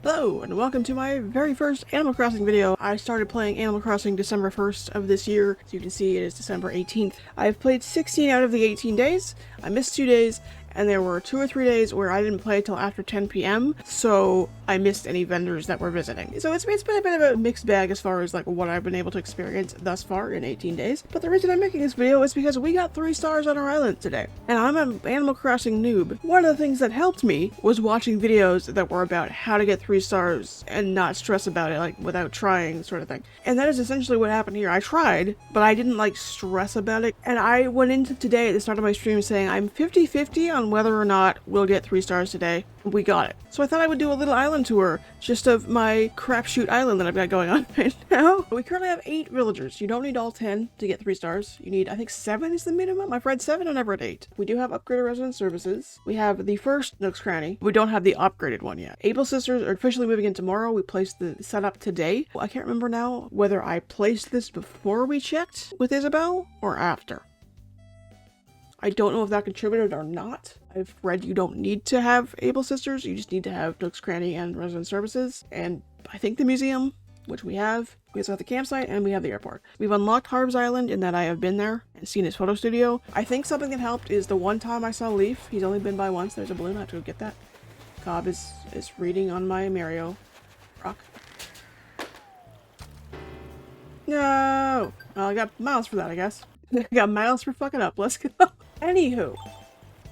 Hello, and welcome to my very first Animal Crossing video. I started playing Animal Crossing December 1st of this year. As you can see, it is December 18th. I've played 16 out of the 18 days. I missed 2 days, and there were 2 or 3 days where I didn't play till after 10 p.m, so I missed any vendors that were visiting. So it's been a bit of a mixed bag as far as like what I've been able to experience thus far in 18 days. But the reason I'm making this video is because we got 3 stars on our island today. And I'm an Animal Crossing noob. One of the things that helped me was watching videos that were about how to get 3 stars and not stress about it, like without trying sort of thing. And that is essentially what happened here. I tried, but I didn't like stress about it. And I went into today at the start of my stream saying I'm 50-50 on whether or not we'll get 3 stars today. We got it. So I thought I would do a little island tour just of my crapshoot island that I've got going on right now. We currently have 8 villagers. You don't need all 10 to get 3 stars. You need, I think 7 is the minimum. I've read 7 and I've read 8. We do have upgraded resident services. We have the first Nook's Cranny. We don't have the upgraded one yet. Able Sisters are officially moving in tomorrow. We placed the setup today. I can't remember now whether I placed this before we checked with Isabel or after. I don't know if that contributed or not. I've read you don't need to have Able Sisters, you just need to have Nook's Cranny and Resident Services, and I think the museum, which we have. We also have the campsite, and we have the airport. We've unlocked Harb's Island in that I have been there and seen his photo studio. I think something that helped is the one time I saw Leaf. He's only been by once. There's a balloon. I have to go get that. Cobb is reading on my Mario rock. No! Well, I got miles for that, I guess. I got miles for fucking up. Let's go. Anywho,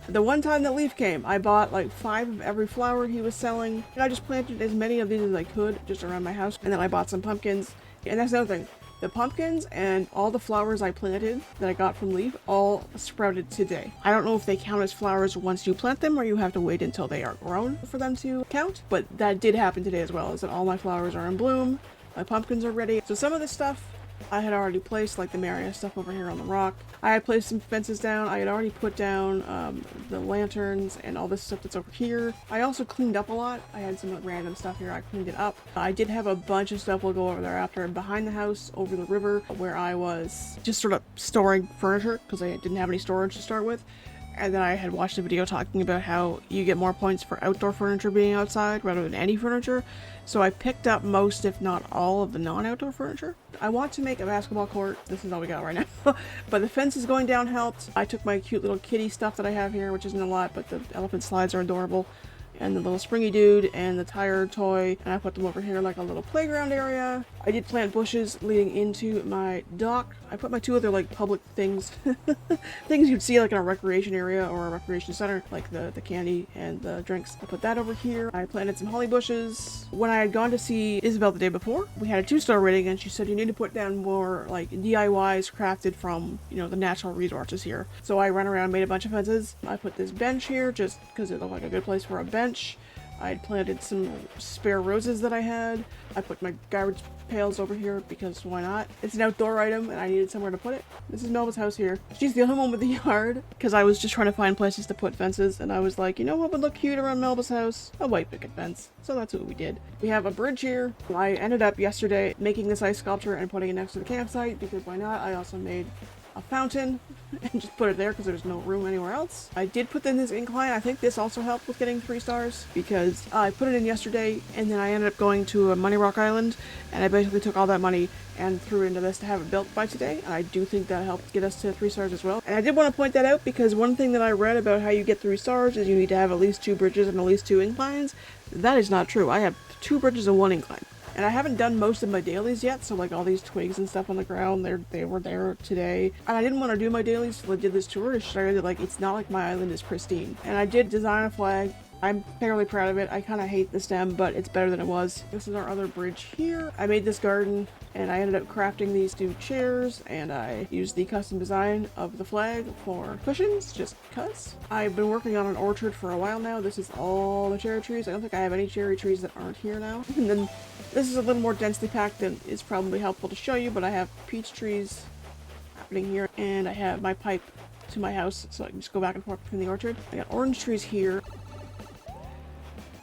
the one time that Leaf came, I bought like 5 of every flower he was selling. And I just planted as many of these as I could just around my house. And then I bought some pumpkins. And that's another thing. The pumpkins and all the flowers I planted that I got from Leaf all sprouted today. I don't know if they count as flowers once you plant them or you have to wait until they are grown for them to count. But that did happen today as well, is that all my flowers are in bloom. My pumpkins are ready. So some of this stuff I had already placed, like the Mario stuff over here on the rock. I had placed some fences down. I had already put down the lanterns and all this stuff that's over here. I also cleaned up a lot. I had some random stuff here. I cleaned it up. I did have a bunch of stuff we'll go over there after. Behind the house, over the river, where I was just sort of storing furniture because I didn't have any storage to start with. And then I had watched a video talking about how you get more points for outdoor furniture being outside rather than any furniture. So I picked up most, if not all, of the non-outdoor furniture. I want to make a basketball court. This is all we got right now. But the fences going down helped. I took my cute little kitty stuff that I have here, which isn't a lot, but the elephant slides are adorable. And the little springy dude and the tire toy, and I put them over here like a little playground area. I did plant bushes leading into my dock. I put my 2 other like public things, things you'd see like in a recreation area or a recreation center, like the candy and the drinks. I put that over here. I planted some holly bushes. When I had gone to see Isabel the day before, we had a 2-star rating and she said you need to put down more like DIYs crafted from, you know, the natural resources here. So I ran around, made a bunch of fences. I put this bench here just because it looked like a good place for a bench. I had planted some spare roses that I had. I put my garbage pails over here because why not? It's an outdoor item and I needed somewhere to put it. This is Melba's house here. She's the only one with the yard because I was just trying to find places to put fences and I was like, you know what would look cute around Melba's house? A white picket fence. So that's what we did. We have a bridge here. I ended up yesterday making this ice sculpture and putting it next to the campsite because why not? I also made a fountain and just put it there because there's no room anywhere else. I did put in this incline. I think this also helped with getting 3 stars because I put it in yesterday and then I ended up going to a Money Rock Island and I basically took all that money and threw it into this to have it built by today. And I do think that helped get us to 3 stars as well. And I did want to point that out because one thing that I read about how you get 3 stars is you need to have at least 2 bridges and at least 2 inclines. That is not true. I have 2 bridges and 1 incline. And I haven't done most of my dailies yet, so like all these twigs and stuff on the ground, they were there today. And I didn't want to do my dailies until I did this tour to show you that like it's not like my island is pristine. And I did design a flag. I'm fairly proud of it. I kind of hate the stem, but it's better than it was. This is our other bridge here. I made this garden and I ended up crafting these 2 chairs and I used the custom design of the flag for cushions just because. I've been working on an orchard for a while now. This is all the cherry trees. I don't think I have any cherry trees that aren't here now. And then this is a little more densely packed than is probably helpful to show you, but I have peach trees happening here and I have my pipe to my house so I can just go back and forth between the orchard. I got orange trees here.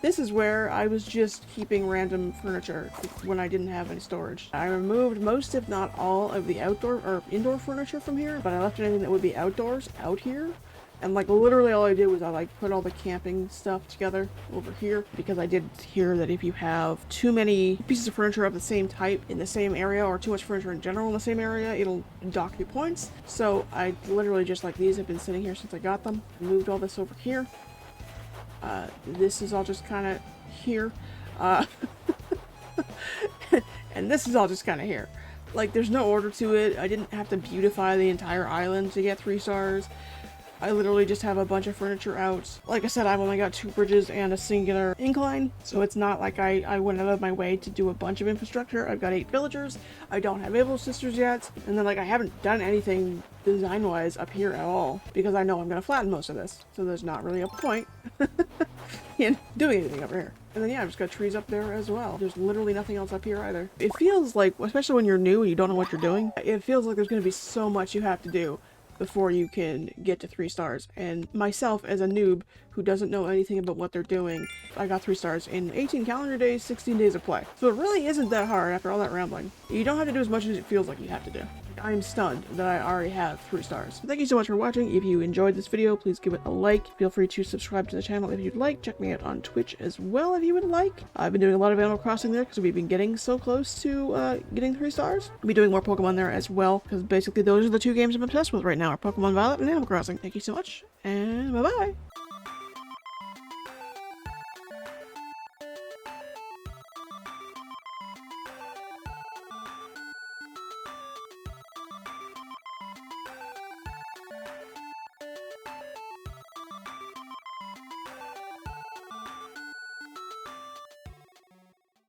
This is where I was just keeping random furniture when I didn't have any storage. I removed most, if not all, of the outdoor or indoor furniture from here, but I left anything that would be outdoors out here. And like literally all I did was I like put all the camping stuff together over here, because I did hear that if you have too many pieces of furniture of the same type in the same area, or too much furniture in general in the same area, it'll dock you points. So I literally just like these have been sitting here since I got them. Moved all this over here. This is all just kind of here. And this is all just kind of here. Like, there's no order to it. I didn't have to beautify the entire island to get 3 stars. I literally just have a bunch of furniture out. Like I said, I've only got 2 bridges and a singular incline, so it's not like I went out of my way to do a bunch of infrastructure. I've got 8 villagers. I don't have Able Sisters yet, and then like I haven't done anything design-wise up here at all, because I know I'm gonna flatten most of this, so there's not really a point in doing anything over here. And then yeah, I've just got trees up there as well. There's literally nothing else up here either. It feels like, especially when you're new and you don't know what you're doing, it feels like there's gonna be so much you have to do before you can get to 3 stars. And myself, as a noob who doesn't know anything about what they're doing, I got 3 stars in 18 calendar days, 16 days of play. So it really isn't that hard after all that rambling. You don't have to do as much as it feels like you have to do. I'm stunned that I already have 3 stars. Thank you so much for watching. If you enjoyed this video, please give it a like. Feel free to subscribe to the channel if you'd like. Check me out on Twitch as well if you would like. I've been doing a lot of Animal Crossing there because we've been getting so close to getting 3 stars. I'll be doing more Pokemon there as well, because basically those are the 2 games I'm obsessed with right now, are Pokemon Violet and Animal Crossing. Thank you so much, and bye-bye!